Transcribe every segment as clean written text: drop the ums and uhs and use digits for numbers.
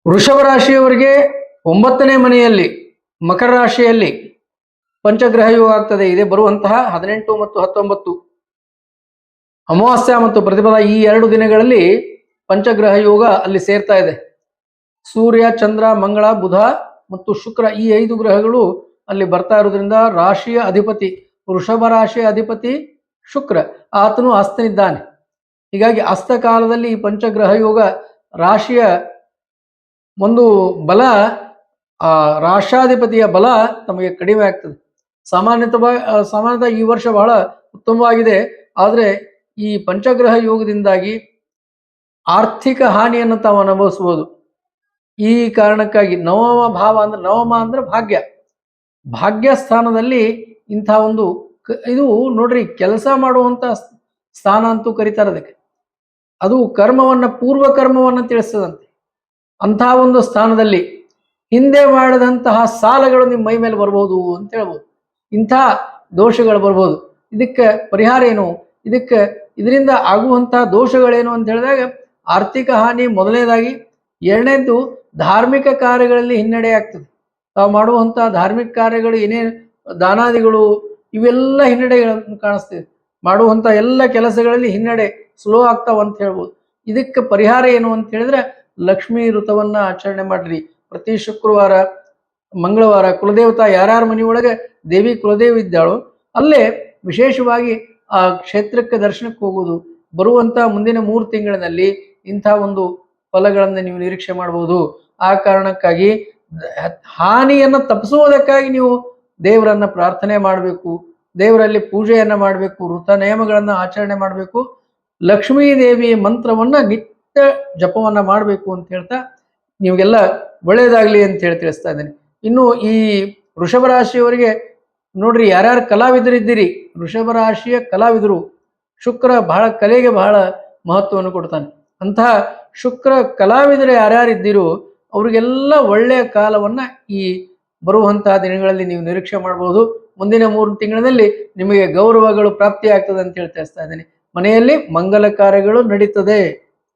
ವೃಷಭ ರಾಶಿಯವರಿಗೆ 9ನೇ ಮನೆಯಲ್ಲಿ ಮಕರ ರಾಶಿಯಲ್ಲಿ ಪಂಚಗ್ರಹ ಯೋಗ ಆಗ್ತದೆ. ಇದೆ ಬರುವಂತಹ 18 ಮತ್ತು 19 ಅಮಾವಾಸ್ಯ ಮತ್ತು ಪ್ರತಿಪದ ಈ 2 ದಿನಗಳಲ್ಲಿ ಪಂಚಗ್ರಹ ಯೋಗ ಅಲ್ಲಿ ಸೇರ್ತಾ ಇದೆ. ಸೂರ್ಯ, ಚಂದ್ರ, ಮಂಗಳ, ಬುಧ ಮತ್ತು ಶುಕ್ರ ಈ 5 ಗ್ರಹಗಳು ಅಲ್ಲಿ ಬರ್ತಾ ಇರೋದ್ರಿಂದ ರಾಶಿಯ ಅಧಿಪತಿ ವೃಷಭ ರಾಶಿಯ ಅಧಿಪತಿ ಶುಕ್ರ ಆತನು ಅಸ್ತನಿದ್ದಾನೆ. ಹೀಗಾಗಿ ಅಸ್ತ ಕಾಲದಲ್ಲಿ ಈ ಪಂಚಗ್ರಹ ಯೋಗ ರಾಶಿಯ ಒಂದು ಬಲ, ಆ ರಾಷ್ಟ್ರಾಧಿಪತಿಯ ಬಲ ತಮಗೆ ಕಡಿಮೆ ಆಗ್ತದೆ. ಸಾಮಾನ್ಯತಃ ಈ ವರ್ಷ ಬಹಳ ಉತ್ತಮವಾಗಿದೆ. ಆದರೆ ಈ ಪಂಚಗ್ರಹ ಯೋಗದಿಂದಾಗಿ ಆರ್ಥಿಕ ಹಾನಿಯನ್ನು ತಾವು ಅನುಭವಿಸಬಹುದು. ಈ ಕಾರಣಕ್ಕಾಗಿ ನವಮ ಅಂದ್ರೆ ಭಾಗ್ಯ ಸ್ಥಾನದಲ್ಲಿ ಇಂಥ ಒಂದು ಇದು ನೋಡ್ರಿ, ಕೆಲಸ ಮಾಡುವಂತ ಸ್ಥಾನ ಅಂತೂ ಕರೀತಾರೆ ಅದಕ್ಕೆ. ಅದು ಪೂರ್ವ ಕರ್ಮವನ್ನ ತಿಳಿಸ್ತದಂತೆ. ಅಂತಹ ಒಂದು ಸ್ಥಾನದಲ್ಲಿ ಹಿಂದೆ ಮಾಡಿದಂತಹ ಸಾಲಗಳು ನಿಮ್ಮ ಮೈ ಮೇಲೆ ಬರ್ಬೋದು ಅಂತ ಹೇಳ್ಬೋದು. ಇಂಥ ದೋಷಗಳು ಬರ್ಬೋದು. ಇದಕ್ಕೆ ಪರಿಹಾರ ಏನು? ಇದರಿಂದ ಆಗುವಂತಹ ದೋಷಗಳೇನು ಅಂತ ಹೇಳಿದಾಗ ಆರ್ಥಿಕ ಹಾನಿ ಮೊದಲನೇದಾಗಿ, ಎರಡನೇದ್ದು ಧಾರ್ಮಿಕ ಕಾರ್ಯಗಳಲ್ಲಿ ಹಿನ್ನಡೆ ಆಗ್ತದೆ. ತಾವು ಮಾಡುವಂತಹ ಧಾರ್ಮಿಕ ಕಾರ್ಯಗಳು ಏನೇನು ದಾನಾದಿಗಳು ಇವೆಲ್ಲ ಹಿನ್ನಡೆಗಳನ್ನು ಕಾಣಿಸ್ತೇವೆ. ಮಾಡುವಂಥ ಎಲ್ಲ ಕೆಲಸಗಳಲ್ಲಿ ಹಿನ್ನಡೆ ಸ್ಲೋ ಆಗ್ತಾವಂತ ಹೇಳ್ಬೋದು. ಇದಕ್ಕೆ ಪರಿಹಾರ ಏನು ಅಂತ ಹೇಳಿದ್ರೆ ಲಕ್ಷ್ಮೀ ವೃತವನ್ನ ಆಚರಣೆ ಮಾಡ್ರಿ. ಪ್ರತಿ ಶುಕ್ರವಾರ, ಮಂಗಳವಾರ ಕುಲದೇವತಾ ಯಾರ್ಯಾರ ಮನೆಯೊಳಗೆ ದೇವಿ ಕುಲದೇವಿ ಇದ್ದಾಳೋ ಅಲ್ಲೇ ವಿಶೇಷವಾಗಿ ಆ ಕ್ಷೇತ್ರಕ್ಕೆ ದರ್ಶನಕ್ಕೆ ಹೋಗುವುದು. ಬರುವಂತ ಮುಂದಿನ 3 ತಿಂಗಳಿನಲ್ಲಿ ಇಂಥ ಒಂದು ಫಲಗಳನ್ನು ನೀವು ನಿರೀಕ್ಷೆ ಮಾಡಬಹುದು. ಆ ಕಾರಣಕ್ಕಾಗಿ ಹಾನಿಯನ್ನು ತಪ್ಪಿಸುವುದಕ್ಕಾಗಿ ನೀವು ದೇವರನ್ನ ಪ್ರಾರ್ಥನೆ ಮಾಡಬೇಕು, ದೇವರಲ್ಲಿ ಪೂಜೆಯನ್ನ ಮಾಡಬೇಕು, ವೃತ ನಿಯಮಗಳನ್ನ ಆಚರಣೆ ಮಾಡಬೇಕು, ಲಕ್ಷ್ಮೀ ದೇವಿಯ ಮಂತ್ರವನ್ನ ನಿತ್ಯ ಜಪವನ್ನ ಮಾಡಬೇಕು ಅಂತ ಹೇಳ್ತಾ ನೀವೆಲ್ಲ ಒಳ್ಳೇದಾಗ್ಲಿ ಅಂತ ಹೇಳಿ ತಿಳಿಸ್ತಾ ಇದ್ದೇನೆ. ಇನ್ನು ಈ ವೃಷಭ ರಾಶಿಯವರಿಗೆ ನೋಡ್ರಿ, ಯಾರ್ಯಾರು ಕಲಾವಿದರಿದ್ದೀರಿ, ವೃಷಭ ರಾಶಿಯ ಕಲಾವಿದರು ಶುಕ್ರ ಕಲೆಗೆ ಬಹಳ ಮಹತ್ವವನ್ನು ಕೊಡ್ತಾನೆ. ಅಂತಹ ಶುಕ್ರ ಕಲಾವಿದರು ಯಾರ್ಯಾರಿದ್ದೀರೋ ಅವ್ರಿಗೆಲ್ಲ ಒಳ್ಳೆಯ ಕಾಲವನ್ನ ಈ ಬರುವಂತಹ ದಿನಗಳಲ್ಲಿ ನೀವು ನಿರೀಕ್ಷೆ ಮಾಡಬಹುದು. ಮುಂದಿನ 3 ತಿಂಗಳಲ್ಲಿ ನಿಮಗೆ ಗೌರವಗಳು ಪ್ರಾಪ್ತಿ ಆಗ್ತದೆ ಅಂತ ಹೇಳಿ ತಿಳಿಸ್ತಾ ಇದ್ದೇನೆ. ಮನೆಯಲ್ಲಿ ಮಂಗಲ ಕಾರ್ಯಗಳು ನಡೀತದೆ.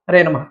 ಹರೇ ನಮಃ.